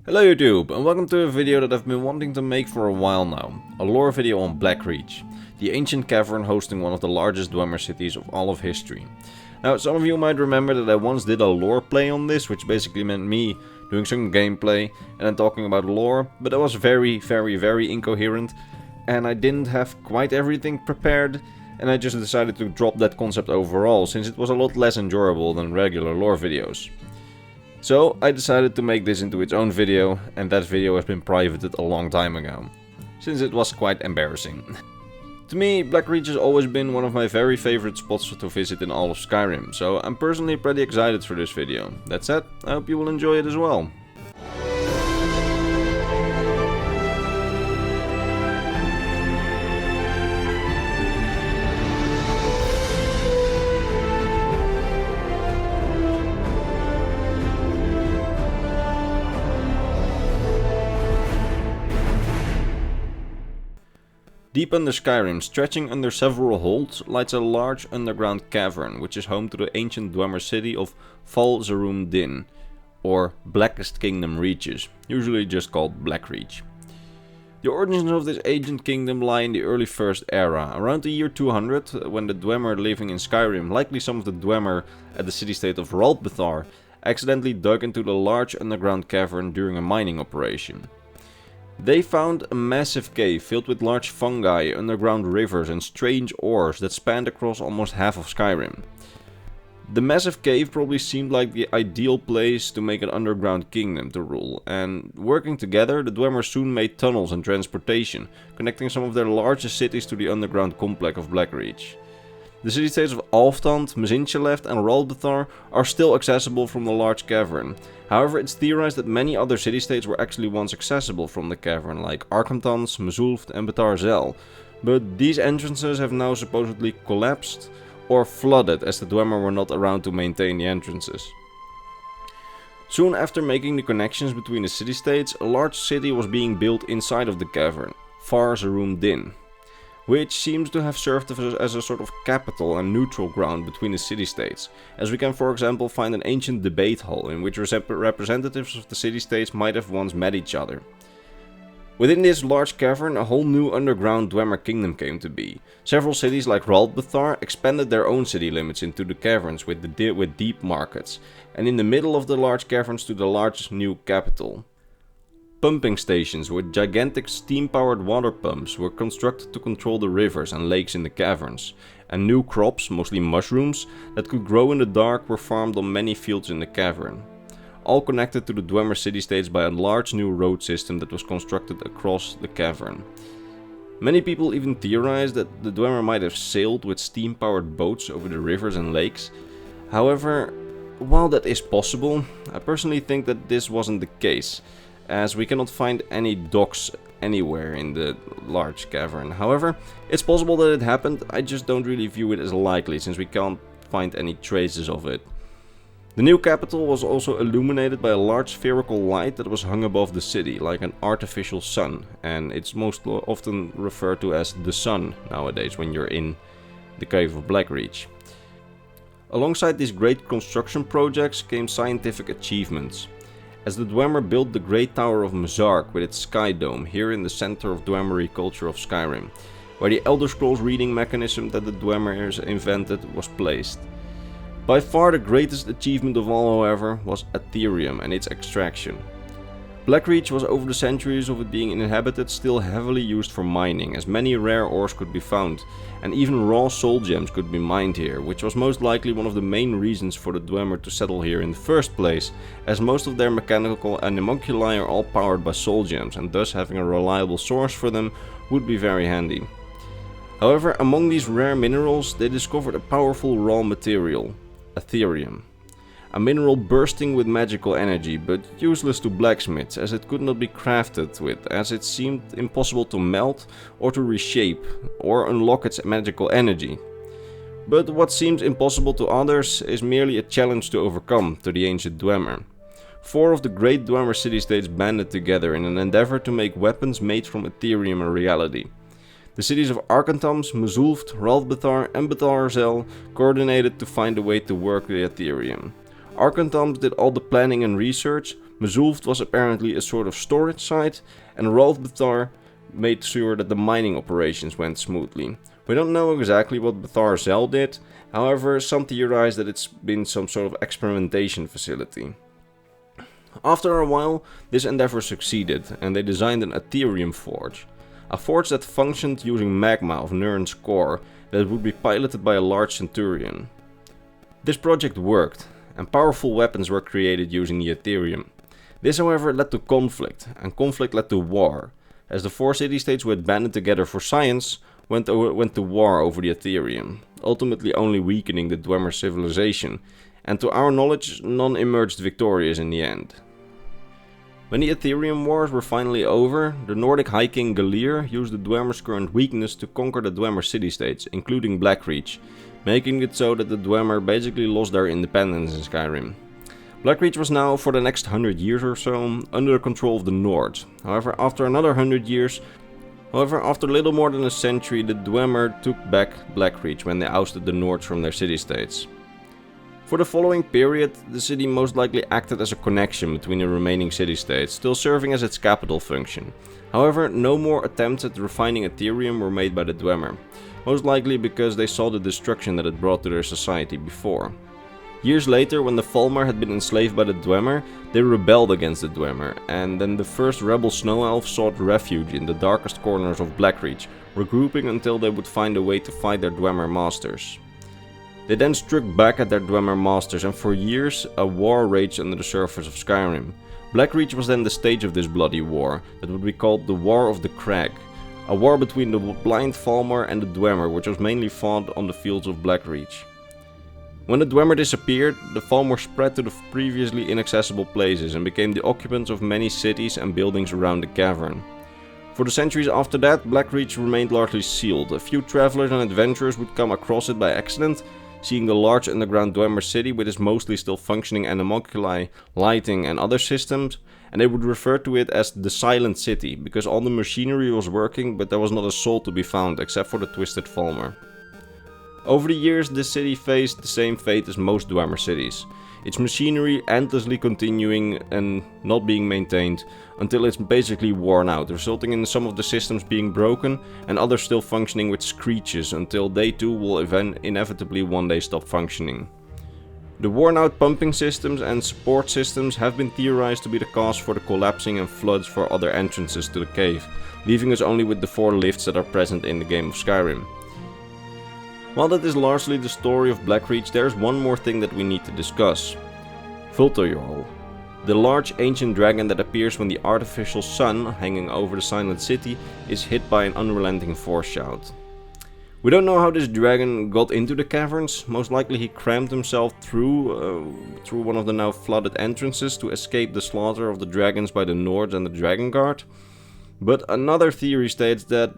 Hello YouTube, and welcome to a video that I've been wanting to make for a while now. A lore video on Blackreach, the ancient cavern hosting one of the largest Dwemer cities of all of history. Now, some of you might remember that I once did a lore play on this, which basically meant me doing some gameplay and then talking about lore, but that was very incoherent, and I didn't have quite everything prepared, and I just decided to drop that concept overall, since it was a lot less enjoyable than regular lore videos. So I decided to make this into its own video, and that video has been privated a long time ago, since it was quite embarrassing. To me, Blackreach has always been one of my very favorite spots to visit in all of Skyrim, so I'm personally pretty excited for this video. That said, I hope you will enjoy it as well. Deep under Skyrim, stretching under several holds, lies a large underground cavern, which is home to the ancient Dwemer city of Vulthuryol, or Blackest Kingdom Reaches, usually just called Blackreach. The origins of this ancient kingdom lie in the early First Era, around the year 200, when the Dwemer living in Skyrim, likely some of the Dwemer at the city-state of Ralbethar, accidentally dug into the large underground cavern during a mining operation. They found a massive cave filled with large fungi, underground rivers and strange ores that spanned across almost half of Skyrim. The massive cave probably seemed like the ideal place to make an underground kingdom to rule, and working together, the Dwemer soon made tunnels and transportation, connecting some of their largest cities to the underground complex of Blackreach. The city-states of Alftand, Mzinchalev and Ralbethar are still accessible from the large cavern. However, it's theorized that many other city-states were actually once accessible from the cavern, like Arkhantans, Mzulft and Betarzel, but these entrances have now supposedly collapsed or flooded as the Dwemer were not around to maintain the entrances. Soon after making the connections between the city-states, a large city was being built inside of the cavern, Far Din, which seems to have served as a sort of capital and neutral ground between the city-states, as we can for example find an ancient debate hall in which representatives of the city-states might have once met each other. Within this large cavern, a whole new underground Dwemer kingdom came to be. Several cities like Ralbethar expanded their own city limits into the caverns with deep markets, and in the middle of the large caverns stood the largest new capital. Pumping stations with gigantic steam-powered water pumps were constructed to control the rivers and lakes in the caverns, and new crops, mostly mushrooms, that could grow in the dark were farmed on many fields in the cavern, all connected to the Dwemer city-states by a large new road system that was constructed across the cavern. Many people even theorize that the Dwemer might have sailed with steam-powered boats over the rivers and lakes. However, while that is possible, I personally think that this wasn't the case, as we cannot find any docks anywhere in the large cavern. However, it's possible that it happened, I just don't really view it as likely, since we can't find any traces of it. The new capital was also illuminated by a large spherical light that was hung above the city, like an artificial sun, and it's most often referred to as the sun nowadays when you're in the cave of Blackreach. Alongside these great construction projects came scientific achievements, as the Dwemer built the Great Tower of Mzark with its sky dome here in the center of Dwemery culture of Skyrim, where the Elder Scrolls reading mechanism that the Dwemers invented was placed. By far the greatest achievement of all, however, was Aetherium and its extraction. Blackreach was over the centuries of it being inhabited still heavily used for mining, as many rare ores could be found, and even raw soul gems could be mined here, which was most likely one of the main reasons for the Dwemer to settle here in the first place, as most of their mechanical animalculi are all powered by soul gems, and thus having a reliable source for them would be very handy. However, among these rare minerals, they discovered a powerful raw material, Aetherium. A mineral bursting with magical energy, but useless to blacksmiths, as it could not be crafted with, as it seemed impossible to melt or to reshape or unlock its magical energy. But what seems impossible to others is merely a challenge to overcome to the ancient Dwemer. 4 of the great Dwemer city-states banded together in an endeavor to make weapons made from Aetherium a reality. The cities of Arkhantans, Mzulft, Ralbethar and Betarzel coordinated to find a way to work the Aetherium. Arkhantans did all the planning and research, Mzulft was apparently a sort of storage site, and Rolf Bethar made sure that the mining operations went smoothly. We don't know exactly what Bethar Zel did, however some theorize that it's been some sort of experimentation facility. After a while, this endeavor succeeded, and they designed an Aetherium forge. A forge that functioned using magma of Nuren's core that would be piloted by a large Centurion. This project worked, and powerful weapons were created using the Aetherium. This however led to conflict, and conflict led to war, as the 4 city-states who had banded together for science went to war over the Aetherium, ultimately only weakening the Dwemer civilization, and to our knowledge none emerged victorious in the end. When the Aetherium wars were finally over, the Nordic High King Galir used the Dwemer's current weakness to conquer the Dwemer city-states, including Blackreach, making it so that the Dwemer basically lost their independence in Skyrim. Blackreach was now, for the next 100 years or so, under the control of the Nords. However, after another 100 years, after little more than a century, the Dwemer took back Blackreach when they ousted the Nords from their city-states. For the following period, the city most likely acted as a connection between the remaining city-states, still serving as its capital function. However, no more attempts at refining Aetherium were made by the Dwemer, most likely because they saw the destruction that it brought to their society before. Years later, when the Falmer had been enslaved by the Dwemer, they rebelled against the Dwemer, and then the first rebel snow elves sought refuge in the darkest corners of Blackreach, regrouping until they would find a way to fight their Dwemer masters. They then struck back at their Dwemer masters, and for years a war raged under the surface of Skyrim. Blackreach was then the stage of this bloody war, that would be called the War of the Crag, a war between the blind Falmer and the Dwemer, which was mainly fought on the fields of Blackreach. When the Dwemer disappeared, the Falmer spread to the previously inaccessible places and became the occupants of many cities and buildings around the cavern. For the centuries after that, Blackreach remained largely sealed. A few travelers and adventurers would come across it by accident, seeing the large underground Dwemer city with its mostly still functioning animalculi, lighting and other systems, and they would refer to it as the Silent City, because all the machinery was working but there was not a soul to be found except for the Twisted Falmer. Over the years, this city faced the same fate as most Dwemer cities, its machinery endlessly continuing and not being maintained until it's basically worn out, resulting in some of the systems being broken and others still functioning with screeches until they too will inevitably one day stop functioning. The worn out pumping systems and support systems have been theorized to be the cause for the collapsing and floods for other entrances to the cave, leaving us only with the 4 lifts that are present in the game of Skyrim. While that is largely the story of Blackreach, there is one more thing that we need to discuss. Vulthuryol, the large ancient dragon that appears when the artificial sun hanging over the Silent City is hit by an unrelenting force shout. We don't know how this dragon got into the caverns. Most likely he crammed himself through one of the now flooded entrances to escape the slaughter of the dragons by the Nords and the Dragon Guard. But another theory states that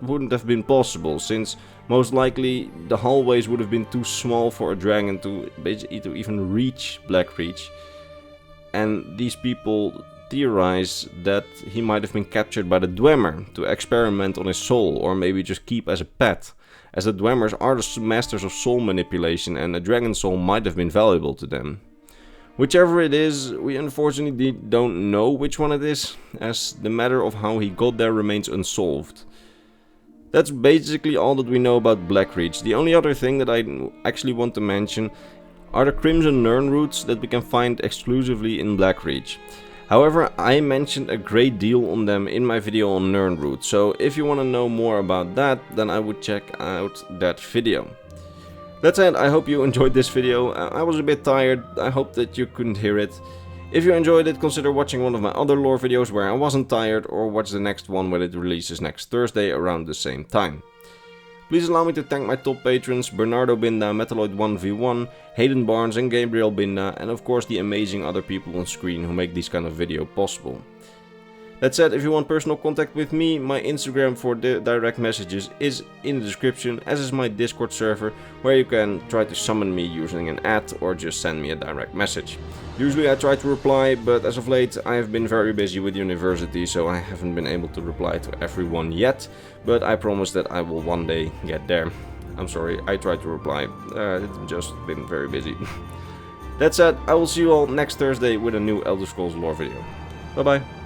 wouldn't have been possible, since most likely the hallways would have been too small for a dragon to even reach Blackreach, and these people theorize that he might have been captured by the Dwemer to experiment on his soul, or maybe just keep as a pet, as the Dwemers are the masters of soul manipulation and a dragon soul might have been valuable to them. Whichever it is, we unfortunately don't know which one it is, as the matter of how he got there remains unsolved. That's basically all that we know about Blackreach. The only other thing that I actually want to mention are the Crimson Nirn roots that we can find exclusively in Blackreach. However, I mentioned a great deal on them in my video on Nirn roots, so if you want to know more about that, then I would check out that video. That said, I hope you enjoyed this video. I was a bit tired, I hope that you couldn't hear it. If you enjoyed it, consider watching one of my other lore videos where I wasn't tired, or watch the next one when it releases next Thursday around the same time. Please allow me to thank my top patrons Bernardo Binda, Metalloid1v1, Hayden Barnes and Gabriel Binda, and of course the amazing other people on screen who make these kind of video possible. That said, if you want personal contact with me, my Instagram for direct messages is in the description, as is my Discord server, where you can try to summon me using an ad or just send me a direct message. Usually I try to reply, but as of late I have been very busy with university, so I haven't been able to reply to everyone yet, but I promise that I will one day get there. I'm sorry, I tried to reply, it's just been very busy. That said, I will see you all next Thursday with a new Elder Scrolls lore video. Bye bye.